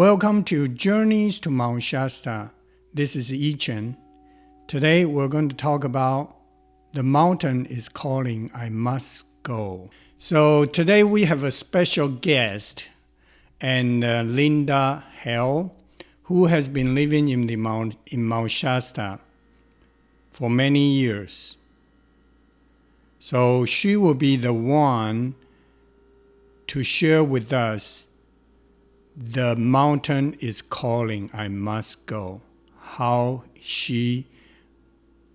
Welcome to Journeys to Mount Shasta. This is Yichen. Today we're going to talk about The Mountain is Calling, I Must Go. So today we have a special guest, and Linda Hale, who has been living in Mount Shasta for many years. So she will be the one to share with us The Mountain is Calling, I Must Go. How she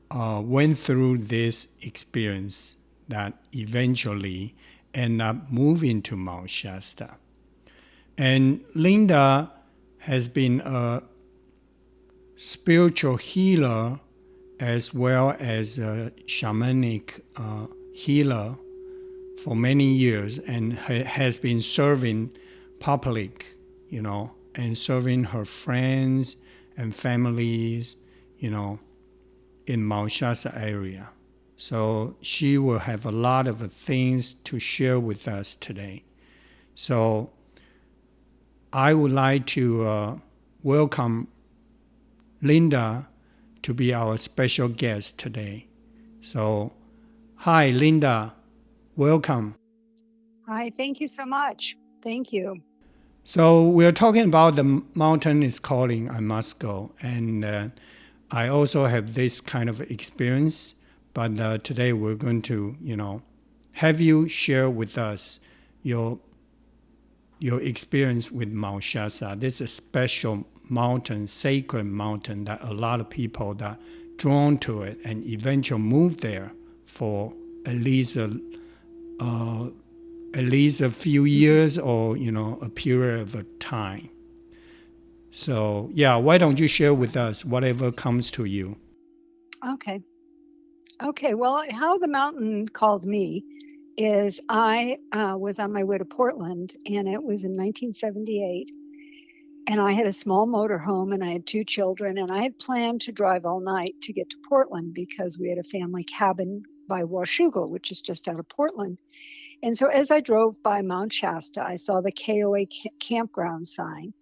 went through this experience that eventually ended up moving to Mount Shasta. And Linda has been a spiritual healer as well as a shamanic healer for many years, and has been serving public, and serving her friends and families, in Mount Shasta area. So she will have a lot of things to share with us today. So I would like to welcome Linda to be our special guest today. So, hi, Linda. Welcome. Hi, thank you so much. Thank you. So we're talking about The Mountain is Calling, I Must Go. And I also have this kind of experience, but today we're going to, have you share with us your experience with Mount Shasta. This is a special mountain, sacred mountain that a lot of people that drawn to it and eventually move there for at least a few years or a period of time. So yeah, why don't you share with us whatever comes to you? Okay. Well, how the mountain called me is I was on my way to Portland, and it was in 1978. And I had a small motorhome, and I had two children, and I had planned to drive all night to get to Portland because we had a family cabin by Washougal, which is just out of Portland. And so as I drove by Mount Shasta, I saw the KOA campground sign.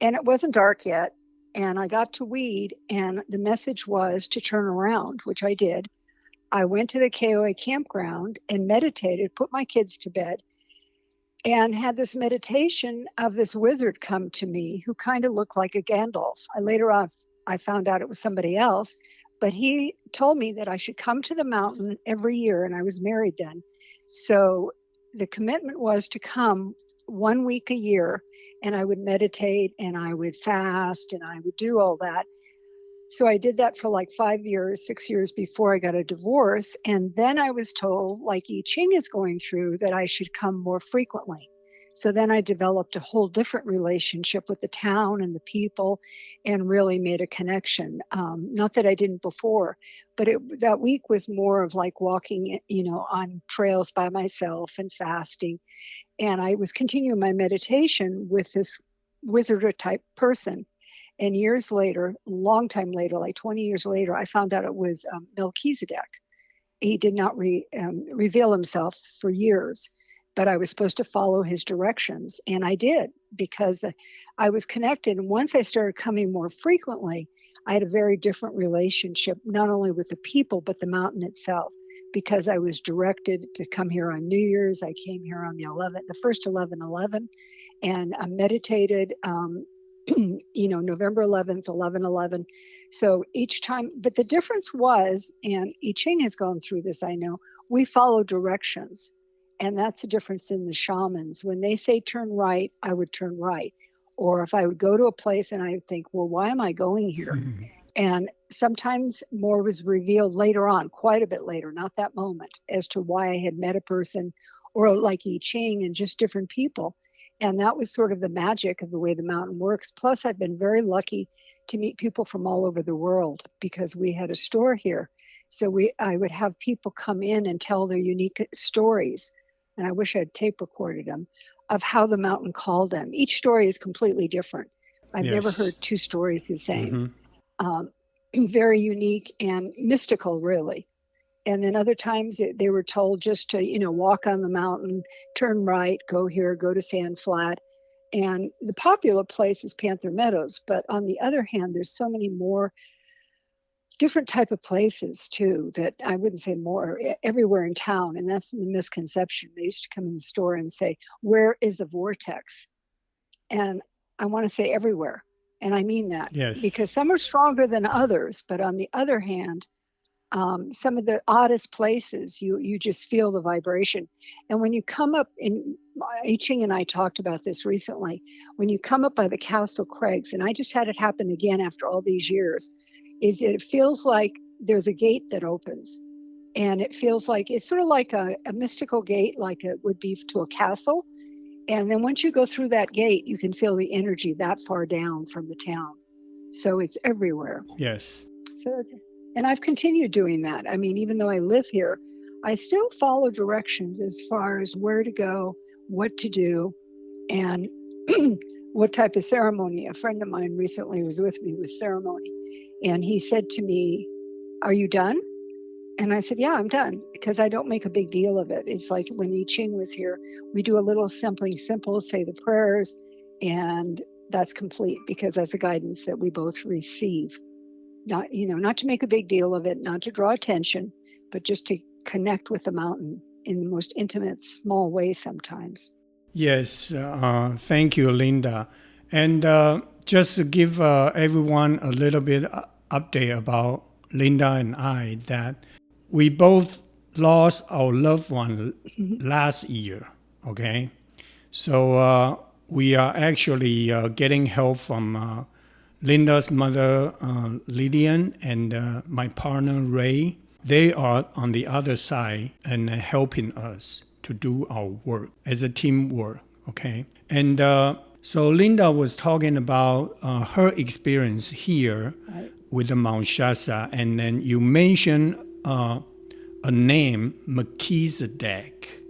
And it wasn't dark yet. And I got to Weed, and the message was to turn around, which I did. I went to the KOA campground and meditated, put my kids to bed, and had this meditation of this wizard come to me who kind of looked like a Gandalf. Later on, I found out it was somebody else, but he told me that I should come to the mountain every year, and I was married then. So the commitment was to come 1 week a year, and I would meditate and I would fast and I would do all that. So I did that for like 5 years, 6 years before I got a divorce. And then I was told, like I Ching is going through, that I should come more frequently. So then I developed a whole different relationship with the town and the people, and really made a connection. Not that I didn't before, but that week was more of like walking, on trails by myself and fasting. And I was continuing my meditation with this wizard type person. And years later, a long time later, like 20 years later, I found out it was Melchizedek. He did not reveal himself for years, but I was supposed to follow his directions. And I did, because I was connected. And once I started coming more frequently, I had a very different relationship, not only with the people, but the mountain itself, because I was directed to come here on New Year's. I came here on the first 11/11, and I meditated. November 11th, 11/11. So each time, but the difference was, and I Ching has gone through this, I know, we follow directions. And that's the difference in the shamans. When they say turn right, I would turn right. Or if I would go to a place and I would think, well, why am I going here? And sometimes more was revealed later on, quite a bit later, not that moment, as to why I had met a person, or like I Ching and just different people. And that was sort of the magic of the way the mountain works. Plus, I've been very lucky to meet people from all over the world, because we had a store here. So I would have people come in and tell their unique stories. And I wish I had tape recorded them, of how the mountain called them. Each story is completely different. I've never Yes. heard two stories the same. Mm-hmm. Very unique and mystical, really. And then other times they were told just to, walk on the mountain, turn right, go here, go to Sand Flat. And the popular place is Panther Meadows, but on the other hand, there's so many more different type of places too, that I wouldn't say more, everywhere in town. And that's the misconception. They used to come in the store and say, where is the vortex? And I want to say everywhere. And I mean that because Yes. some are stronger than others. But on the other hand, some of the oddest places, you just feel the vibration. And when you come up, in I Ching and I talked about this recently, when you come up by the Castle Craigs, and I just had it happen again after all these years, is it feels like there's a gate that opens. And it feels like it's sort of like a mystical gate, like it would be to a castle. And then once you go through that gate, you can feel the energy that far down from the town. So it's everywhere. Yes. So, and I've continued doing that. I mean, even though I live here, I still follow directions as far as where to go, what to do, and what type of ceremony. A friend of mine recently was with me with ceremony, and he said to me, "Are you done?" And I said, "Yeah, I'm done," because I don't make a big deal of it. It's like when I Ching was here, we do a little something simple, say the prayers, and that's complete because that's the guidance that we both receive. Not to make a big deal of it, not to draw attention, but just to connect with the mountain in the most intimate, small way sometimes. Yes. Thank you, Linda. And just to give everyone a little bit update about Linda and I, that we both lost our loved one last year. Okay. So we are actually getting help from Linda's mother, Lillian, and my partner, Ray. They are on the other side and helping us to do our work as a teamwork. Okay. And so Linda was talking about her experience here Right. with the Mount Shasta. And then you mentioned a name, Melchizedek.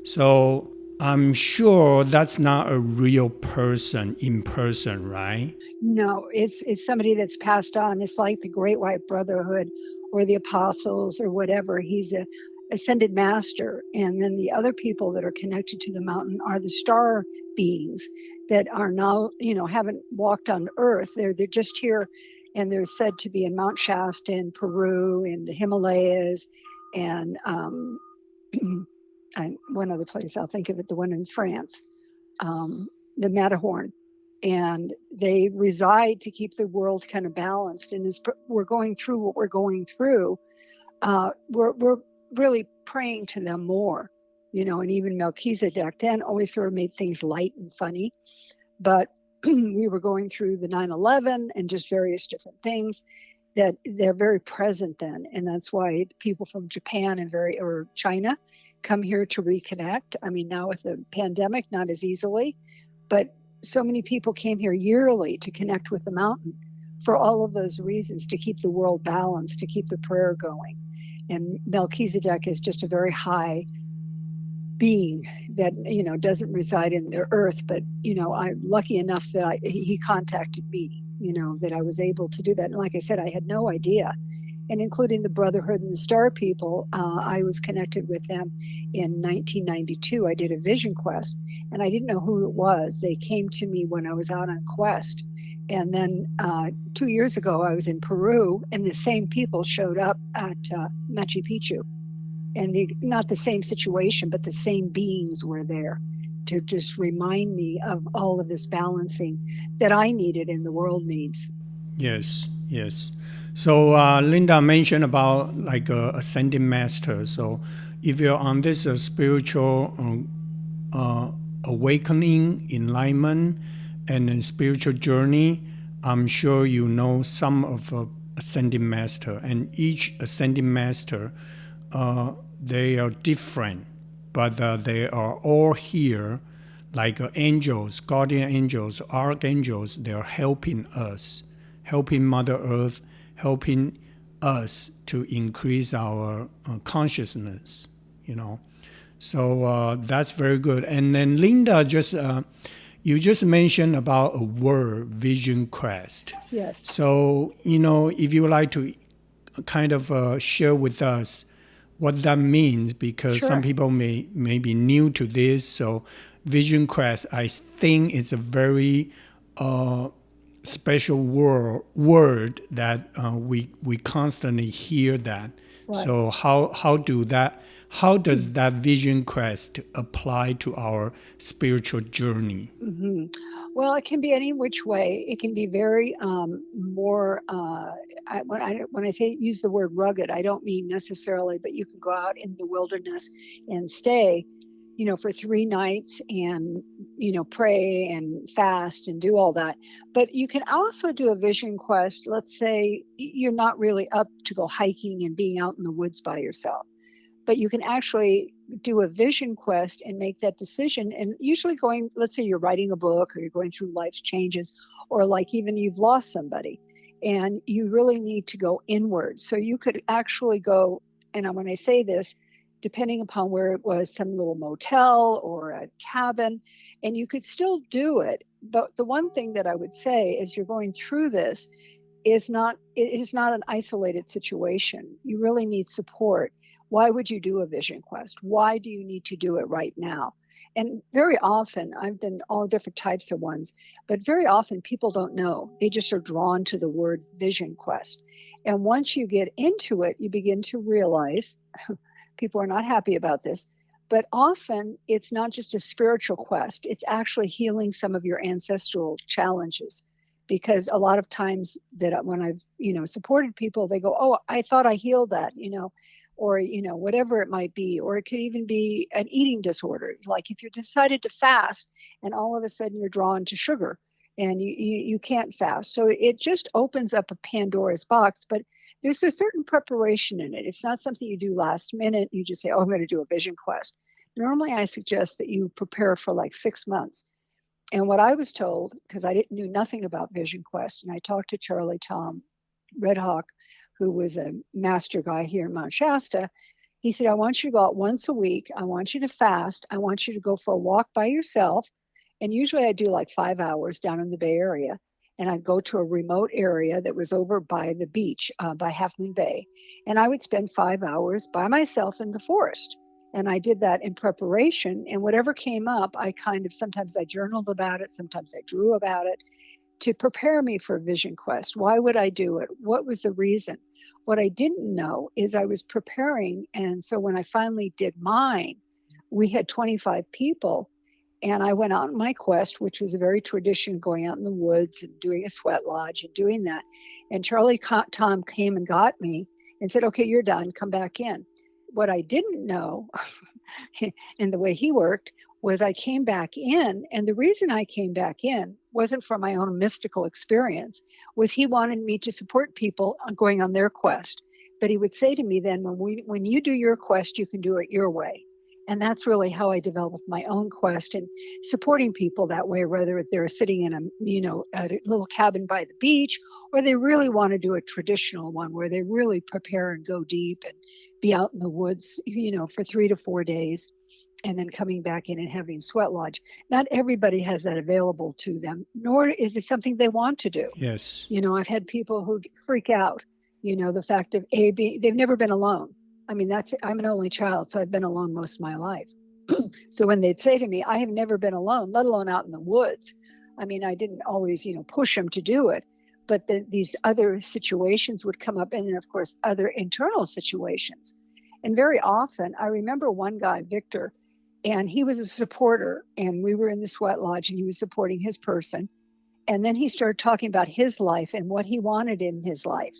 So I'm sure that's not a real person in person, right? No, it's somebody that's passed on. It's like the Great White Brotherhood or the Apostles or whatever. He's a ascended master, and then the other people that are connected to the mountain are the star beings that are now, haven't walked on Earth. They're just here, and they're said to be in Mount Shasta in Peru, in the Himalayas, and one other place I'll think of it, the one in France, the Matterhorn. And they reside to keep the world kind of balanced. And as we're going through what we're going through, we're really praying to them more, and even Melchizedek then always sort of made things light and funny. But we were going through the 9/11 and just various different things that they're very present then. And that's why people from Japan or China come here to reconnect. I mean, now with the pandemic, not as easily, but so many people came here yearly to connect with the mountain for all of those reasons, to keep the world balanced, to keep the prayer going. And Melchizedek is just a very high being that, doesn't reside in the earth, but, I'm lucky enough that he contacted me, that I was able to do that. And like I said, I had no idea. And including the Brotherhood and the Star People, I was connected with them in 1992. I did a vision quest, and I didn't know who it was. They came to me when I was out on quest. And then 2 years ago, I was in Peru, and the same people showed up at Machu Picchu. And not the same situation, but the same beings were there to just remind me of all of this balancing that I needed and the world needs. Yes, yes. So Linda mentioned about like ascending master. So if you're on this spiritual awakening, enlightenment, and then spiritual journey, I'm sure you know some of ascending master, and each ascending master, they are different, but they are all here, like angels, guardian angels, archangels. They are helping us, helping Mother Earth, helping us to increase our consciousness. You know, so that's very good. And then Linda you just mentioned about a word, vision quest. Yes. So if you would like to kind of share with us what that means, because some Sure. people may be new to this. So vision quest, I think it's a very special word that we constantly hear that. Right. So how does that vision quest apply to our spiritual journey? hmm Well, it can be any which way. It can be very more. When I say use the word rugged, I don't mean necessarily, but you can go out in the wilderness and stay, for 3 nights and pray and fast and do all that. But you can also do a vision quest. Let's say you're not really up to go hiking and being out in the woods by yourself, but you can actually do a vision quest and make that decision. And usually let's say you're writing a book or you're going through life's changes, or like even you've lost somebody and you really need to go inward. So you could actually go, and when I say this, depending upon where it was, some little motel or a cabin, and you could still do it. But the one thing that I would say is you're going through this it is not an isolated situation. You really need support. Why would you do a vision quest? Why do you need to do it right now? And very often, I've done all different types of ones, but very often people don't know. They just are drawn to the word vision quest. And once you get into it, you begin to realize people are not happy about this, but often it's not just a spiritual quest, it's actually healing some of your ancestral challenges. Because a lot of times that when I've supported people, they go, oh, I thought I healed that, or whatever it might be. Or it could even be an eating disorder, like if you decided to fast and all of a sudden you're drawn to sugar and you can't fast. So it just opens up a Pandora's box. But there's a certain preparation in it. It's not something you do last minute. You just say, oh, I'm going to do a vision quest. Normally I suggest that you prepare for like 6 months. And what I was told, because I knew nothing about Vision Quest, and I talked to Charlie Tom Red Hawk, who was a master guy here in Mount Shasta. He said, I want you to go out once a week. I want you to fast. I want you to go for a walk by yourself. And usually I do like 5 hours down in the Bay Area. And I'd go to a remote area that was over by the beach, by Half Moon Bay. And I would spend 5 hours by myself in the forest. And I did that in preparation. And whatever came up, sometimes I journaled about it, sometimes I drew about it to prepare me for Vision Quest. Why would I do it? What was the reason? What I didn't know is I was preparing. And so when I finally did mine, we had 25 people. And I went out on my quest, which was a very tradition, going out in the woods and doing a sweat lodge and doing that. And Charlie Tom came and got me and said, okay, you're done, come back in. What I didn't know, and the way he worked, was I came back in. And the reason I came back in wasn't for my own mystical experience, was he wanted me to support people on going on their quest. But he would say to me then, when you do your quest, you can do it your way. And that's really how I developed my own quest and supporting people that way, whether they're sitting in a little cabin by the beach, or they really want to do a traditional one where they really prepare and go deep and be out in the woods, for 3 to 4 days, and then coming back in and having sweat lodge. Not everybody has that available to them, nor is it something they want to do. Yes. I've had people who freak out, the fact of they've never been alone. I mean, I'm an only child, so I've been alone most of my life. So when they'd say to me, I have never been alone, let alone out in the woods. I mean, I didn't always, push them to do it, but these other situations would come up, and then of course, other internal situations. And very often, I remember one guy, Victor, and he was a supporter, and we were in the sweat lodge and he was supporting his person. And then he started talking about his life and what he wanted in his life.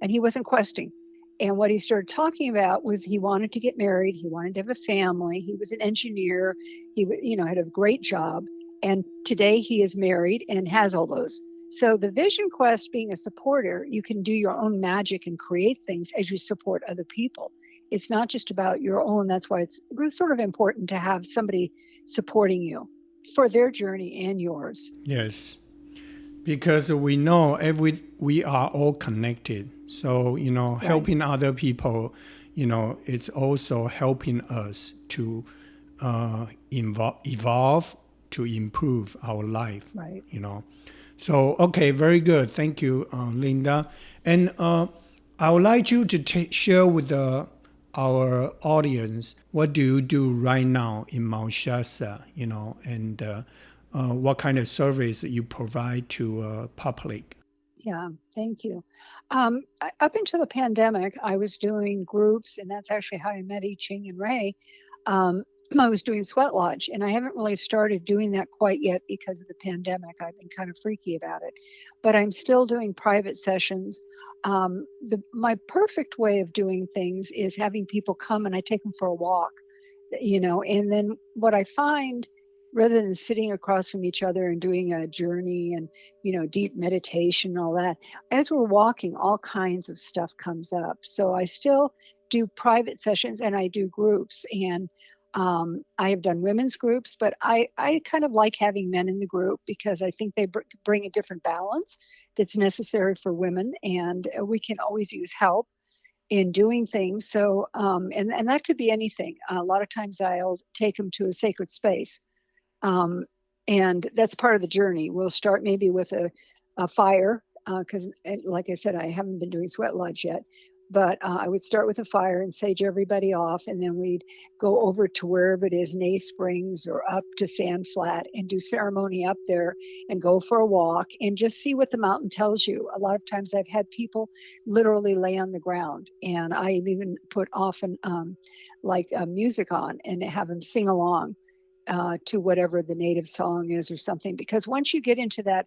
And he wasn't questing. And what he started talking about was he wanted to get married. He wanted to have a family. He was an engineer. He, had a great job. And today he is married and has all those. So the Vision Quest, being a supporter, you can do your own magic and create things as you support other people. It's not just about your own. That's why it's sort of important to have somebody supporting you for their journey and yours. Yes. Because we know we are all connected. So, Right. helping other people, it's also helping us to evolve, to improve our life, Right. So, okay, very good. Thank you, Linda. And I would like you to share with our audience, what do you do right now in Mount Shasta, and what kind of service you provide to public? Yeah, thank you. Up until the pandemic, I was doing groups, and that's actually how I met I Ching and Ray. Um, I was doing Sweat Lodge, and I haven't really started doing that quite yet because of the pandemic. I've been kind of freaky about it, but I'm still doing private sessions. My perfect way of doing things is having people come and I take them for a walk, and then what I find, rather than sitting across from each other and doing a journey and deep meditation and all that, as we're walking, all kinds of stuff comes up. So I still do private sessions and I do groups, and I have done women's groups, but I kind of like having men in the group because I think they bring a different balance that's necessary for women, and we can always use help in doing things. So, and that could be anything. A lot of times I'll take them to a sacred space. Um, and that's part of the journey. We'll start maybe with a fire, because like I said, I haven't been doing Sweat Lodge yet. But I would start with a fire and sage everybody off, and then we'd go over to wherever it is, Nay Springs or up to Sand Flat, and do ceremony up there and go for a walk and just see what the mountain tells you. A lot of times I've had people literally lay on the ground, and I've even put often like music on and have them sing along to whatever the native song is or something. Because once you get into that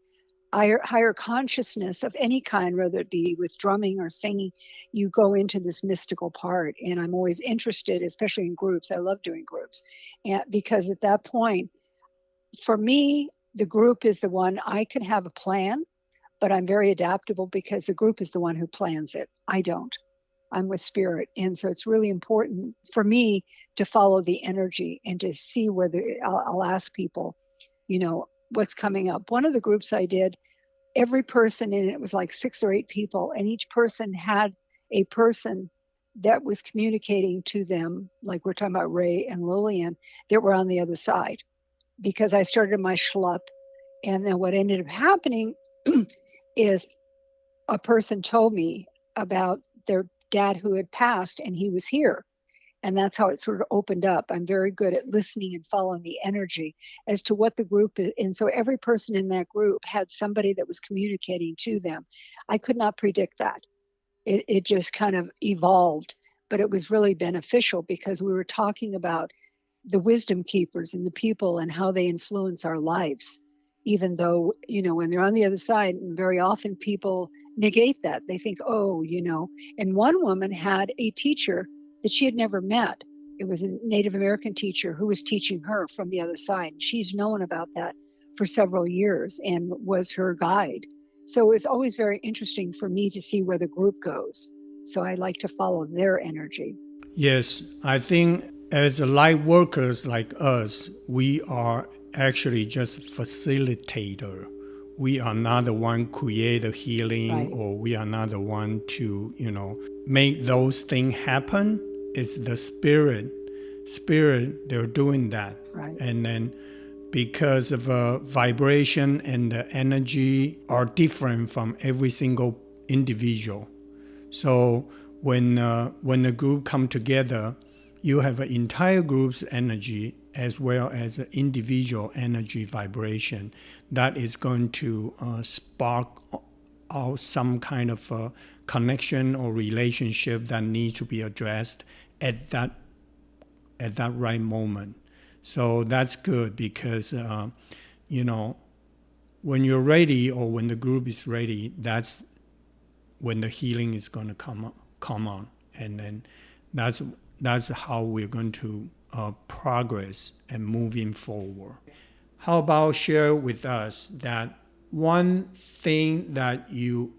higher consciousness of any kind, whether it be with drumming or singing, you go into this mystical part. And I'm always interested, especially in groups. I love doing groups. And because at that point, for me, the group is the one. I can have a plan, but I'm very adaptable because the group is the one who plans it. I don't. I'm with spirit. And so it's really important for me to follow the energy and to see whether I'll ask people, what's coming up. One of the groups I did, every person in it was like 6 or 8 people, and each person had a person that was communicating to them, like we're talking about Ray and Lillian, that were on the other side, because I started my schlup. And then what ended up happening is a person told me about their dad who had passed and he was here. And that's how it sort of opened up. I'm very good at listening and following the energy as to what the group is. And so every person in that group had somebody that was communicating to them. I could not predict that. It just kind of evolved, but it was really beneficial because we were talking about the wisdom keepers and the people and how they influence our lives. Even though, when they're on the other side, and very often people negate that. They think, oh, and one woman had a teacher that she had never met. It was a Native American teacher who was teaching her from the other side. She's known about that for several years and was her guide. So it was always very interesting for me to see where the group goes. So I like to follow their energy. Yes, I think as light workers like us, we are actually just facilitator. We are not the one create the healing, Right. or we are not the one to, make those things happen. It's the spirit. Spirit, they're doing that. Right. And then because of vibration and the energy are different from every single individual. So when the group come together, you have an entire group's energy as well as an individual energy vibration that is going to spark out some kind of connection or relationship that needs to be addressed at that right moment. So that's good because when you're ready or when the group is ready, that's when the healing is going to come on, and then that's how we're going to progress and moving forward. How about share with us that one thing that you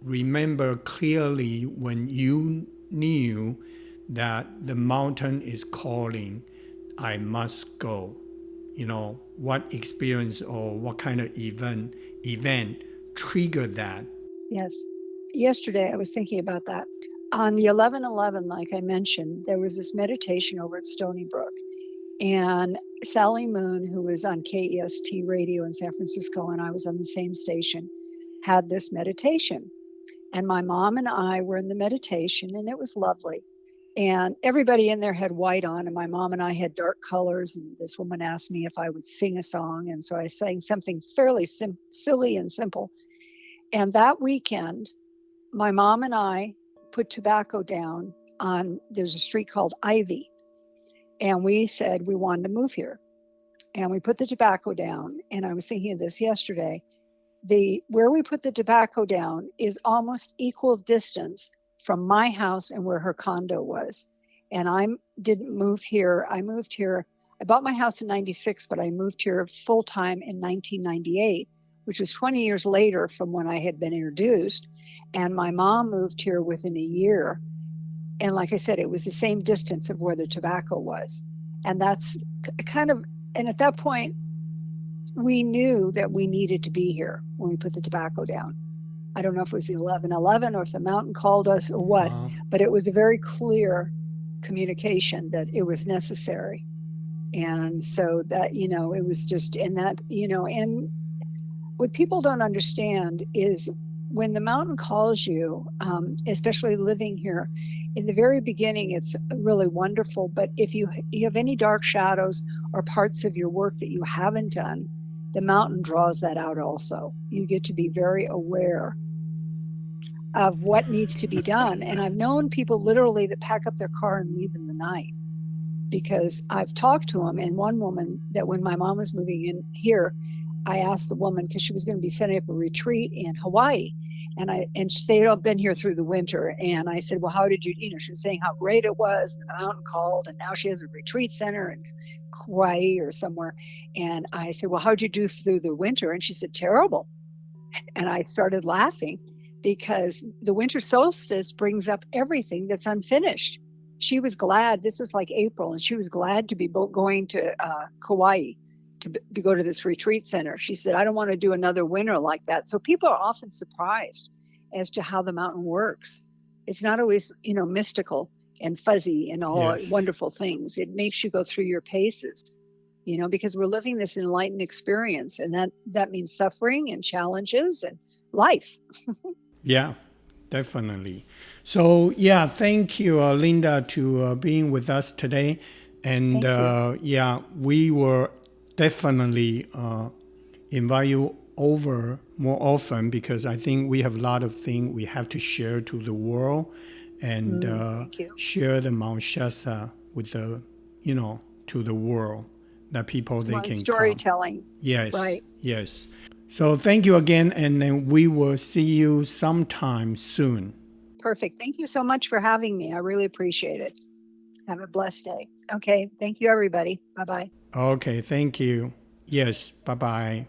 remember clearly when you knew that the mountain is calling, I must go. What experience or what kind of event triggered that? Yes. Yesterday, I was thinking about that. On the 11/11, like I mentioned, there was this meditation over at Stony Brook. And Sally Moon, who was on KEST radio in San Francisco, and I was on the same station, had this meditation. And my mom and I were in the meditation, and it was lovely. And everybody in there had white on, and my mom and I had dark colors. And this woman asked me if I would sing a song. And so I sang something fairly silly and simple. And that weekend, my mom and I put tobacco down there's a street called Ivy. And we said we wanted to move here. And we put the tobacco down. And I was thinking of this yesterday. Where we put the tobacco down is almost equal distance from my house and where her condo was. And I didn't move here. I moved here. I bought my house in 96, but I moved here full time in 1998, which was 20 years later from when I had been introduced. And my mom moved here within a year. And like I said, it was the same distance of where the tobacco was. And that's kind of, and at that point, we knew that we needed to be here when we put the tobacco down. I don't know if it was the 11/11 or if the mountain called us or what, but it was a very clear communication that it was necessary. And so that, it was just in that, and what people don't understand is when the mountain calls you, especially living here, in the very beginning, it's really wonderful. But if you have any dark shadows or parts of your work that you haven't done, the mountain draws that out also. You get to be very aware of what needs to be done. And I've known people literally that pack up their car and leave in the night, because I've talked to them. And one woman, that when my mom was moving in here, I asked the woman, because she was going to be setting up a retreat in Hawaii, and they had all been here through the winter. And I said, well, how did you, she was saying how great it was. And the mountain called, and now she has a retreat center in Hawaii or somewhere. And I said, well, how'd you do through the winter? And she said, terrible. And I started laughing, because the winter solstice brings up everything that's unfinished. She was glad, this was like April, and she was glad to be going to Kauai to go to this retreat center. She said, I don't want to do another winter like that. So people are often surprised as to how the mountain works. It's not always, mystical and fuzzy and all wonderful things. It makes you go through your paces, because we're living this enlightened experience, and that means suffering and challenges and life. Yeah, definitely. So yeah, thank you, Linda, to being with us today. And yeah, we will definitely invite you over more often, because I think we have a lot of things we have to share to the world, and share the Mount Shasta with the, to the world, that people they can storytelling. Come. Yes, right. Yes. So thank you again, and then we will see you sometime soon. Perfect. Thank you so much for having me. I really appreciate it. Have a blessed day. Okay. Thank you, everybody. Bye-bye. Okay. Thank you. Yes. Bye-bye.